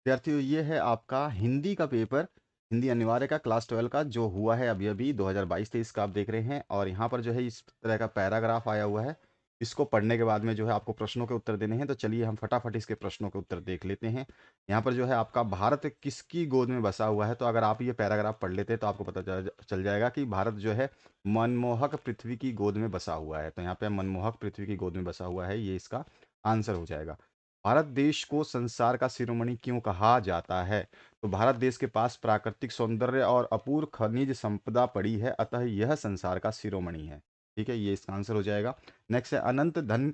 विद्यार्थियों, ये है आपका हिंदी का पेपर। हिंदी अनिवार्य का क्लास 12 का जो हुआ है अभी अभी 2022-23 का आप देख रहे हैं। और यहाँ पर जो है इस तरह का पैराग्राफ आया हुआ है। इसको पढ़ने के बाद में जो है आपको प्रश्नों के उत्तर देने हैं। तो चलिए हम फटाफट इसके प्रश्नों के उत्तर देख लेते हैं। यहाँ पर जो है आपका भारत किसकी गोद में बसा हुआ है। तो अगर आप ये पैराग्राफ पढ़ लेते हैं तो आपको पता चल जाएगा कि भारत जो है मनमोहक पृथ्वी की गोद में बसा हुआ है। तो यहाँ पे मनमोहक पृथ्वी की गोद में बसा हुआ है, ये इसका आंसर हो जाएगा। भारत देश को संसार का शिरोमणि क्यों कहा जाता है। तो भारत देश के पास प्राकृतिक सौंदर्य और अपूर्व खनिज संपदा पड़ी है, अतः यह संसार का शिरोमणि है। ठीक है, ये इसका आंसर हो जाएगा। नेक्स्ट है, अनंत धन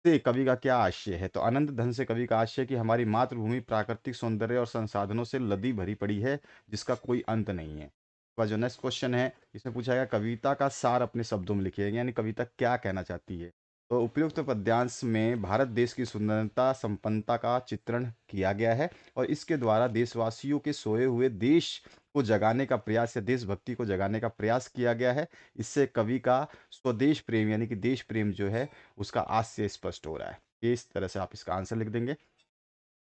से कवि का क्या आशय है। तो अनंत धन से कवि का आशय है कि हमारी मातृभूमि प्राकृतिक सौंदर्य और संसाधनों से लदी भरी पड़ी है, जिसका कोई अंत नहीं है। तो जो नेक्स्ट क्वेश्चन है, इसमें पूछा गया कविता का सार अपने शब्दों में लिखिए, यानी कविता क्या कहना चाहती है। तो उपयुक्त पद्यांश में भारत देश की सुंदरता संपन्नता का चित्रण किया गया है, और इसके द्वारा देशवासियों के सोए हुए देश को जगाने का प्रयास या देशभक्ति को जगाने का प्रयास किया गया है। इससे कवि का स्वदेश प्रेम यानी कि देश प्रेम जो है उसका आज से स्पष्ट हो रहा है। ये इस तरह से आप इसका आंसर लिख देंगे।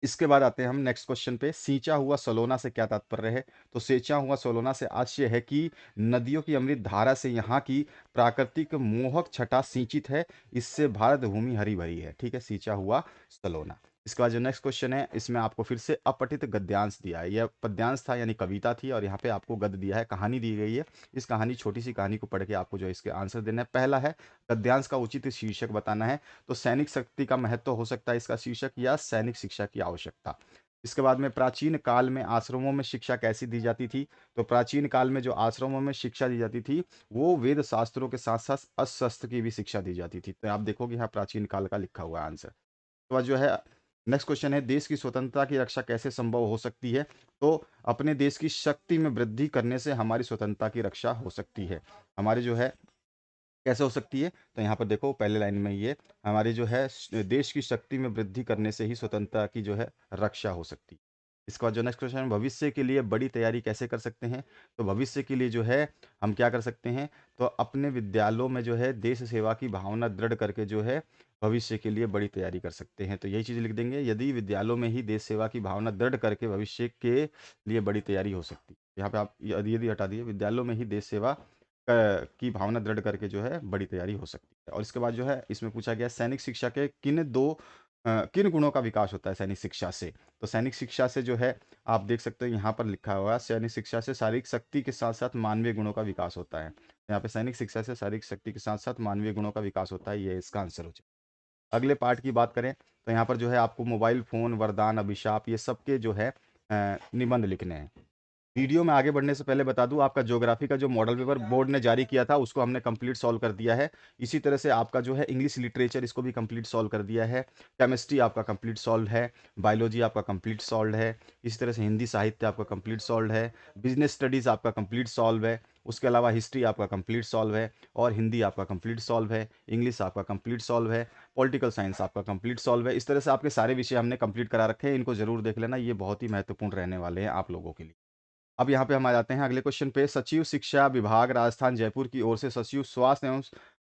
इसके बाद आते हैं हम नेक्स्ट क्वेश्चन पे, सींचा हुआ सलोना से क्या तात्पर्य है। तो सींचा हुआ सलोना से आशय है कि नदियों की अमृत धारा से यहाँ की प्राकृतिक मोहक छटा सिंचित है, इससे भारत भूमि हरी भरी है। ठीक है, सींचा हुआ सलोना। इसके बाद जो नेक्स्ट क्वेश्चन है, इसमें आपको फिर से अपठित गद्यांश दिया है। यह पद्यांश था यानी कविता थी, और यहाँ पे आपको गद्य दिया है, कहानी दी गई है। इस कहानी, छोटी सी कहानी को पढ़ के आपको जो है इसके आंसर देना है। पहला है, गद्यांश का उचित शीर्षक बताना है। तो सैनिक शक्ति का महत्व हो सकता है इसका शीर्षक, या सैनिक शिक्षा की आवश्यकता। इसके बाद में, प्राचीन काल में आश्रमों में शिक्षा कैसी दी जाती थी। तो प्राचीन काल में जो आश्रमों में शिक्षा दी जाती थी, वो वेद शास्त्रों के साथ साथ अस्त्र की भी शिक्षा दी जाती थी। तो आप देखोगे यहाँ प्राचीन काल का लिखा हुआ आंसर। तो जो है नेक्स्ट क्वेश्चन है, देश की स्वतंत्रता की रक्षा कैसे संभव हो सकती है। तो अपने देश की शक्ति में वृद्धि करने से हमारी स्वतंत्रता की रक्षा हो सकती है। हमारी जो है कैसे हो सकती है। तो यहाँ पर देखो पहले लाइन में, ये हमारी जो है देश की शक्ति में वृद्धि करने से ही स्वतंत्रता की जो है रक्षा हो सकती है। इसके बाद जो नेक्स्ट क्वेश्चन है, भविष्य के लिए बड़ी तैयारी कैसे कर सकते हैं। तो भविष्य के लिए जो है हम क्या कर सकते हैं। तो अपने विद्यालयों में जो है देश सेवा की भावना दृढ़ करके जो है भविष्य के लिए बड़ी तैयारी कर सकते हैं। तो यही चीज़ लिख देंगे, यदि विद्यालयों में ही देश सेवा की भावना दृढ़ करके भविष्य के लिए बड़ी तैयारी हो सकती है। यहाँ पे आप यदि हटा दिए, विद्यालयों में ही देश सेवा की भावना दृढ़ करके जो है बड़ी तैयारी हो सकती है। और इसके बाद जो है इसमें पूछा गया, सैनिक शिक्षा के किन गुणों का विकास होता है सैनिक शिक्षा से। तो सैनिक शिक्षा से जो है आप देख सकते हैं यहाँ पर लिखा हुआ है, सैनिक शिक्षा से शारीरिक शक्ति के साथ साथ मानवीय गुणों का विकास होता है। यहाँ पे सैनिक शिक्षा से शारीरिक शक्ति के साथ साथ मानवीय गुणों का विकास होता है, ये इसका आंसर हो जाए। अगले पार्ट की बात करें, तो यहाँ पर जो है आपको मोबाइल फोन वरदान अभिशाप ये सबके जो है निबंध लिखने हैं। वीडियो में आगे बढ़ने से पहले बता दूं, आपका ज्योग्राफी का जो मॉडल पेपर बोर्ड ने जारी किया था उसको हमने कंप्लीट सॉल्व कर दिया है। इसी तरह से आपका जो है इंग्लिश लिटरेचर, इसको भी कंप्लीट सॉल्व कर दिया है। केमिस्ट्री आपका कंप्लीट सॉल्व है। बायोलॉजी आपका कंप्लीट सॉल्व है। इसी तरह से हिंदी साहित्य आपका कंप्लीट सॉल्व है। बिजनेस स्टडीज़ आपका कंप्लीट सॉल्व है। उसके अलावा हिस्ट्री आपका कंप्लीट सॉल्व है। और हिंदी आपका कंप्लीट सॉल्व है। इंग्लिश आपका कंप्लीट सॉल्व है। पॉलिटिकल साइंस आपका कंप्लीट सॉल्व है। इस तरह से आपके सारे विषय हमने कंप्लीट करा रखे हैं, इनको जरूर देख लेना, ये बहुत ही महत्वपूर्ण रहने वाले हैं आप लोगों के लिए। अब यहाँ पे हम आ जाते हैं अगले क्वेश्चन पे, सचिव शिक्षा विभाग राजस्थान जयपुर की ओर से सचिव स्वास्थ्य एवं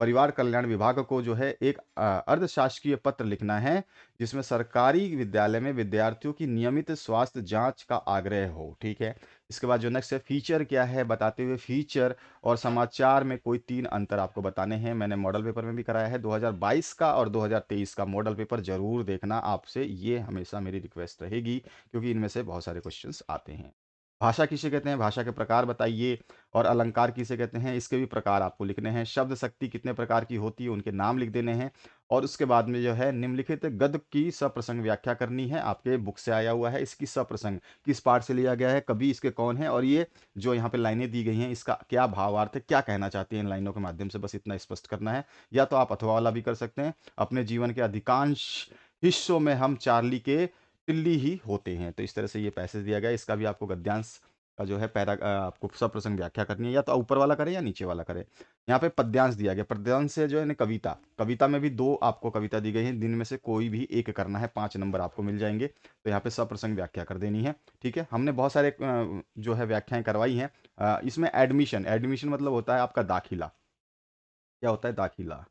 परिवार कल्याण विभाग को जो है एक अर्धशासकीय पत्र लिखना है, जिसमें सरकारी विद्यालय में विद्यार्थियों की नियमित स्वास्थ्य जांच का आग्रह हो। ठीक है। इसके बाद जो नेक्स्ट है, फीचर क्या है बताते हुए फीचर और समाचार में कोई तीन अंतर आपको बताने हैं। मैंने मॉडल पेपर में भी कराया है 2022 का और 2023 का मॉडल पेपर जरूर देखना, आपसे ये हमेशा मेरी रिक्वेस्ट रहेगी, क्योंकि इनमें से बहुत सारे क्वेश्चंस आते हैं। भाषा किसे कहते हैं, भाषा के प्रकार बताइए। और अलंकार किसे कहते हैं, इसके भी प्रकार आपको लिखने हैं। शब्द शक्ति कितने प्रकार की होती है, उनके नाम लिख देने हैं। और उसके बाद में जो है निम्नलिखित गद्य की सप्रसंग व्याख्या करनी है, आपके बुक से आया हुआ है। इसकी सप्रसंग किस पाठ से लिया गया है, कवि इसके कौन है, और ये जो यहाँ पे लाइनें दी गई हैं इसका क्या भावार्थ है, क्या कहना चाहती है इन लाइनों के माध्यम से, बस इतना स्पष्ट करना है। या तो आप अथवा वाला भी कर सकते हैं, अपने जीवन के अधिकांश हिस्सों में हम चार्ली के टिल्ली ही होते हैं। तो इस तरह से ये पैसेज दिया गया है, इसका भी आपको गद्यांश का जो है आपको सप्रसंग व्याख्या करनी है, या तो ऊपर वाला करें या नीचे वाला करें। यहाँ पे पद्यांश दिया गया, पद्यांश से जो है ना कविता, कविता में भी दो आपको कविता दी गई है, दिन में से कोई भी एक करना है, 5 नंबर आपको मिल जाएंगे। तो यहाँ पे सप्रसंग व्याख्या कर देनी है। ठीक है, हमने बहुत सारे जो है व्याख्याएं करवाई हैं। इसमें एडमिशन, एडमिशन मतलब होता है आपका दाखिला। क्या होता है दाखिला,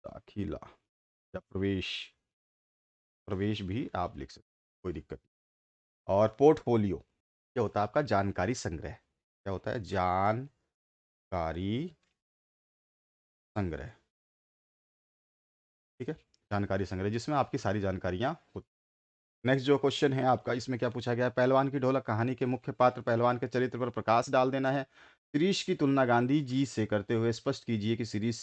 दाखिला या प्रवेश, प्रवेश भी आप लिख सकते हैं। कोई दिक्कत नहीं। और पोर्टफोलियो क्या होता है आपका? जानकारी संग्रह। क्या होता है? जानकारी संग्रह। ठीक है, जानकारी संग्रह जिसमें आपकी सारी जानकारियां होती। नेक्स्ट जो क्वेश्चन है आपका, इसमें क्या पूछा गया है? पहलवान की ढोलक कहानी के मुख्य पात्र पहलवान के चरित्र पर प्रकाश डाल देना है। शिरीष की तुलना गांधी जी से करते हुए स्पष्ट कीजिए कि शिरीष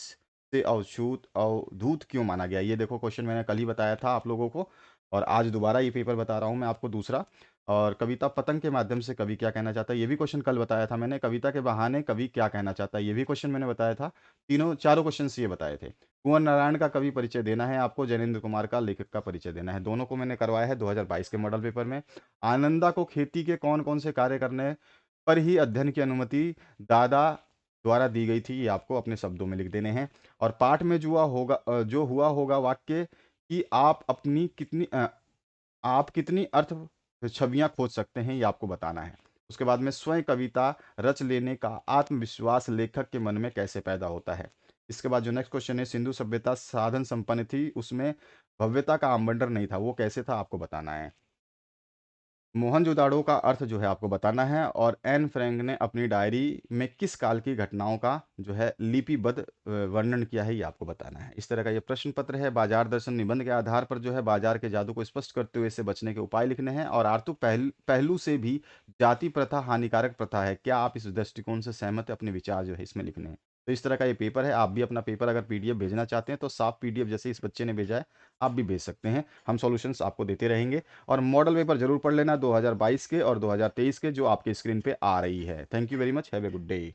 से अछूत अवधूत क्यों माना गया। ये देखो क्वेश्चन मैंने कल ही बताया था आप लोगों को, और आज दोबारा ये पेपर बता रहा हूँ मैं आपको दूसरा। और कविता पतंग के माध्यम से कवि क्या कहना चाहता है, ये भी क्वेश्चन कल बताया था मैंने। कविता के बहाने कवि क्या कहना चाहता है, ये भी क्वेश्चन मैंने बताया था। तीनों चारों क्वेश्चन ये बताए थे। कुंवर नारायण का कवि परिचय देना है आपको, जैनेन्द्र कुमार का लेखक का परिचय देना है। दोनों को मैंने करवाया है 2022 के मॉडल पेपर में। आनंदा को खेती के कौन कौन से कार्य करने पर ही अध्ययन की अनुमति दादा द्वारा दी गई थी, ये आपको अपने शब्दों में लिख देने हैं। और पाठ में जो हुआ होगा वाक्य कि आप कितनी अर्थ छवियां खोज सकते हैं, ये आपको बताना है। उसके बाद में स्वयं कविता रच लेने का आत्मविश्वास लेखक के मन में कैसे पैदा होता है। इसके बाद जो नेक्स्ट क्वेश्चन है, सिंधु सभ्यता साधन संपन्न थी, उसमें भव्यता का आडंबर नहीं था, वो कैसे था आपको बताना है। मोहनजोदाड़ो का अर्थ जो है आपको बताना है। और एन फ्रैंक ने अपनी डायरी में किस काल की घटनाओं का जो है लिपिबद्ध वर्णन किया है, ये आपको बताना है। इस तरह का ये प्रश्न पत्र है। बाजार दर्शन निबंध के आधार पर जो है बाजार के जादू को स्पष्ट करते हुए इससे बचने के उपाय लिखने हैं। और आर्थिक पहलू से भी जाति प्रथा हानिकारक प्रथा है, क्या आप इस दृष्टिकोण से सहमत है? अपने विचार जो है इसमें लिखने हैं। तो इस तरह का ये पेपर है। आप भी अपना पेपर अगर पीडीएफ भेजना चाहते हैं तो साफ पीडीएफ जैसे इस बच्चे ने भेजा है आप भी भेज सकते हैं। हम सॉल्यूशंस आपको देते रहेंगे। और मॉडल पेपर जरूर पढ़ लेना 2022 के और 2023 के, जो आपके स्क्रीन पे आ रही है। Thank you very much, have a good day.